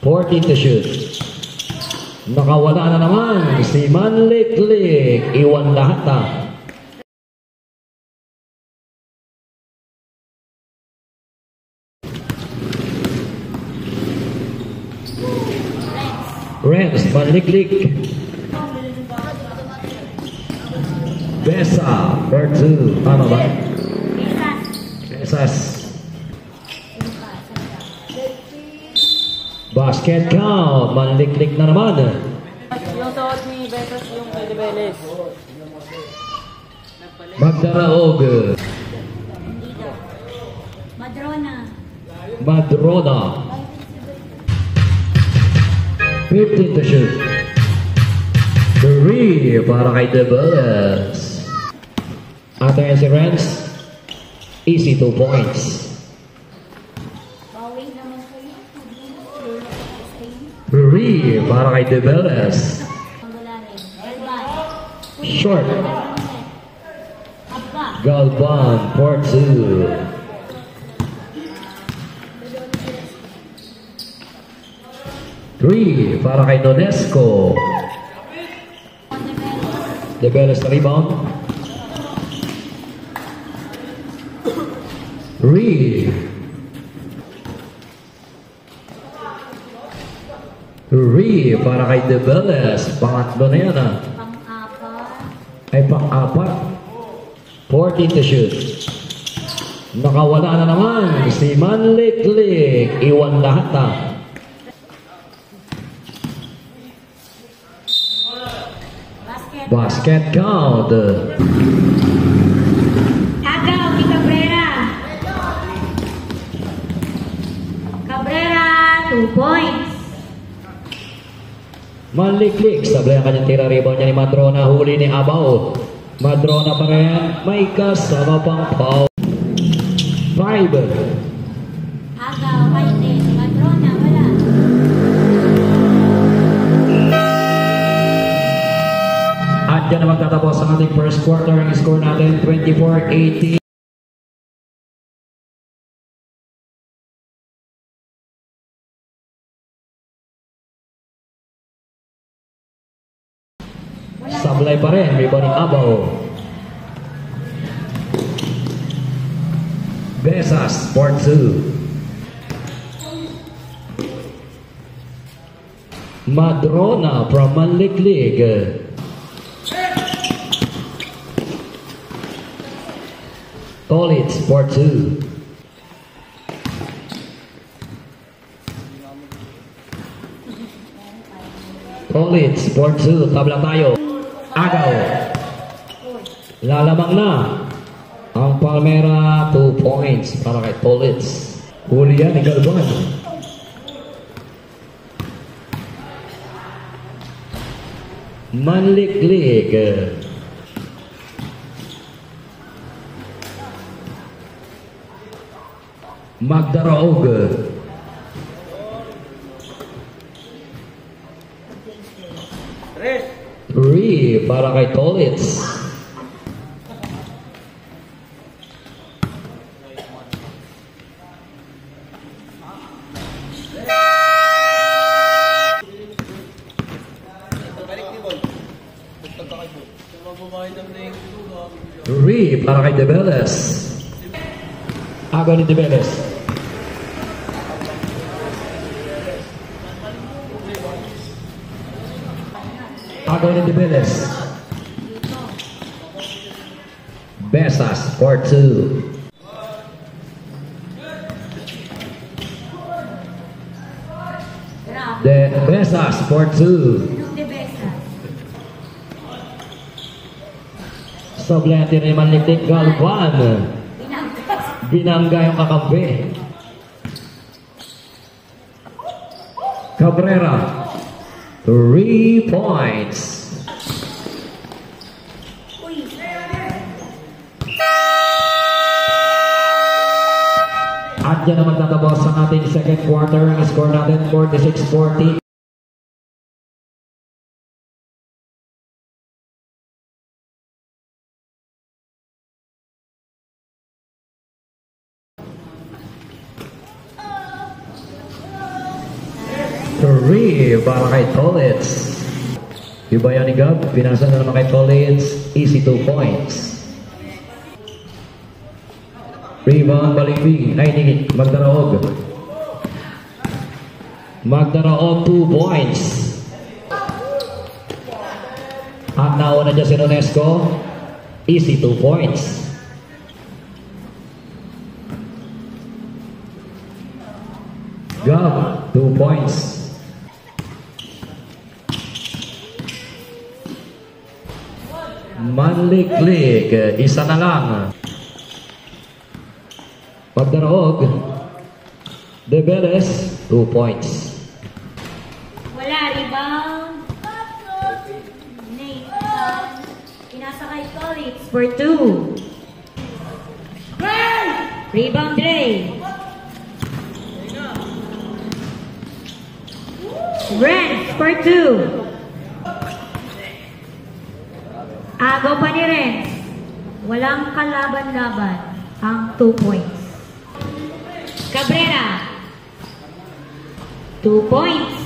14 to shoot. Nakawala na naman si Manliklik. Iwan lahat na. Renz, Manliklik. Besa, for 2. Tama ba? Besas. Basket count. Manliklik na naman. Yung suot ni Besas yung Pilibeles. Magdaraog. Madrona. 15 to shoot. 3 para kay Debeles. After si Renz, easy 2 points. 3 para kay Debeles. Short. Galvan for 2. 3 para kay Donesco. Debeles na rebound. 3 para kay Debeles. Pangatlo na yan ah. Ay pang-apat. 14 to shoot. Nakawala na naman si Manliklik. Iwan lahat na. Basket count. Agaw ni Cabrera. Cabrera, 2 points. Manliklik. Sablay ang kanyang tira. Rebound niya ni Madrona. Huli ni Abaw. Madrona pa rin. May kasama pang foul. 5. Agaw, hindi. Madrona, wala. At yan na magtatapos ang ating first quarter. Ang score natin 24-18. Sablay pa rin. Rebound ni Abaw. Besas for 2. Madrona from Manliklik. Tolitz for 2. Tolitz for 2. Tabla tayo. Agaw. Lalamang na. Ang Palmera 2 points para kay Tolitz. Huli yan ni Galvan. Manliklik. Magdaraog. 3 para kay Tolitz. Three para kay Debeles. Agaw ni Debeles. Agaw ni Debeles. Besas for 2. Besas for 2. Sablay ni Manliklik. Galvan. Binangga yung kakampi. Cabrera. 3 points. At yan na magtatapos ang ating second quarter. Ang score natin 46-40. 3 para kay Tolitz. Ibayan ni Gab, pinasa na naman kay Tolitz, easy 2 points. Rebound Balimbing, ay ni Magdaraog. Magdaraog 2 points. At nauna dyan si Nonesco, easy 2 points. Gab, 2 points. Manliklik, isa na lang. Magdaraog, De Beres, 2 points. Wala, rebound. Nathan. Pinasa kay Tolitz for 2. Rebound, Dre. Renz for 2. Agaw pa ni Renz. Walang kalaban-laban ang 2 points. Cabrera. 2 points.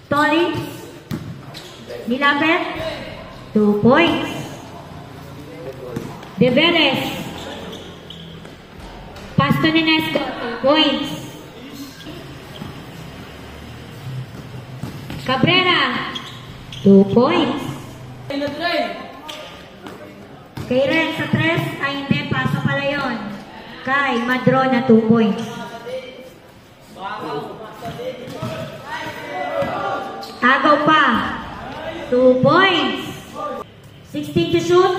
Tolitz. Nilapet. 2 points. De Veres. Pasto Nenesco. 2 points. Cabrera. 2 points. Kay Ren sa 3, ay hindi, paso pala yun. Kay Madrona, 2 points. Agaw pa, 2 points. 16 to shoot,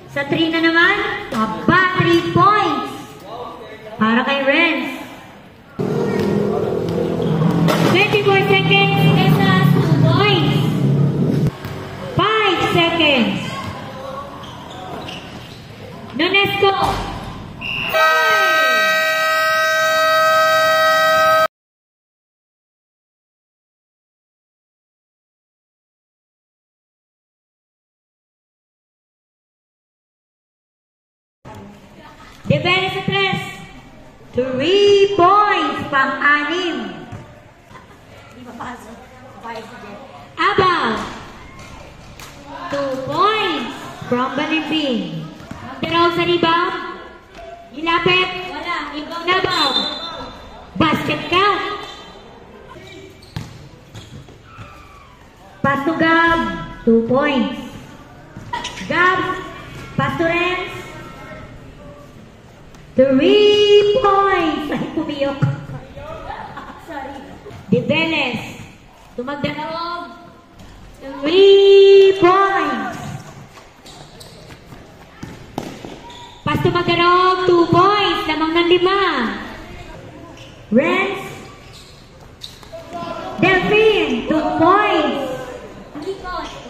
sa 3 na naman, aba, 3 points. Para kay Ren. 24 seconds, Esas, 2 points. 5 seconds. Nonesco. Deveres sa 3. 3 points. Pang-anim. Abaw. 2 points from Balimbing. Magdaraog sa rebound. Ilapit. Wala. Ikaw na ba? Basket count. Pass to Gab. 2 points. Gab. Pass to Renz. 3 points. Ay, pumiyok. Sorry. Develes. Tumagdaraog. 3 points. Pas tumagdaraog, 2 points. Lamang ng 5. Renz. Delphine, 2 points.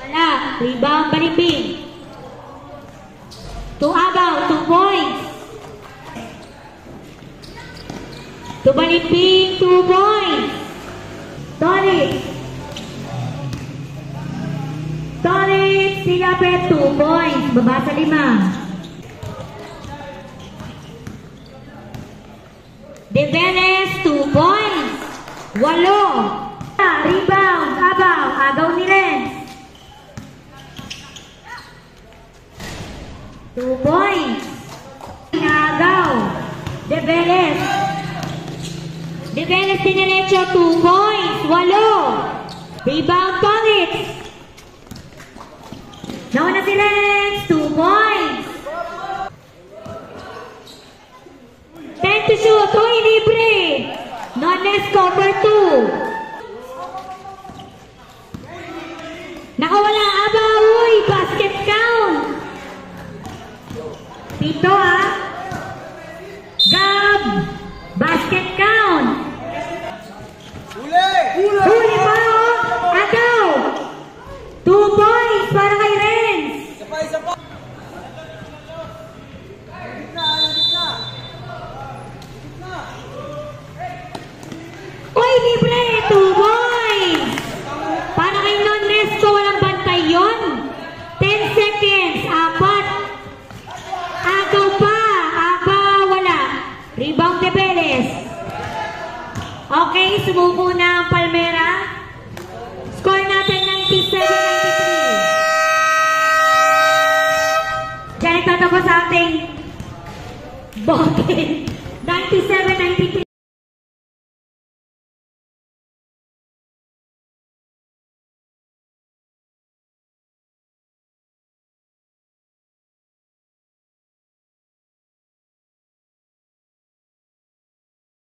Wala. Rebound, Balimbing. To Abaw, 2 points. To Balimbing, 2 points. Tolitz. Tolitz, Silapet, 2 points. Baba sa 5. Develes, 2 points. 8. Rebound, Abaw. Agaw ni Renz. 2 points. Agaw. Develes. Develes Dinerecho, 2 points. 8. Rebound, Tolitz. Nauna si Renz, 2 points. 10 to shoot, Hoy, libre. Nonesco for 2. Nakawala, Abaw, uy, basket count. 7 Gab, basket count. Huli pa, Agaw. 2 points para kay Renz. Uy, libre! Okay, sumuko na ang Palmera. Score natin 97-93. Diyan nagtatapos sa ating bote. 97-93.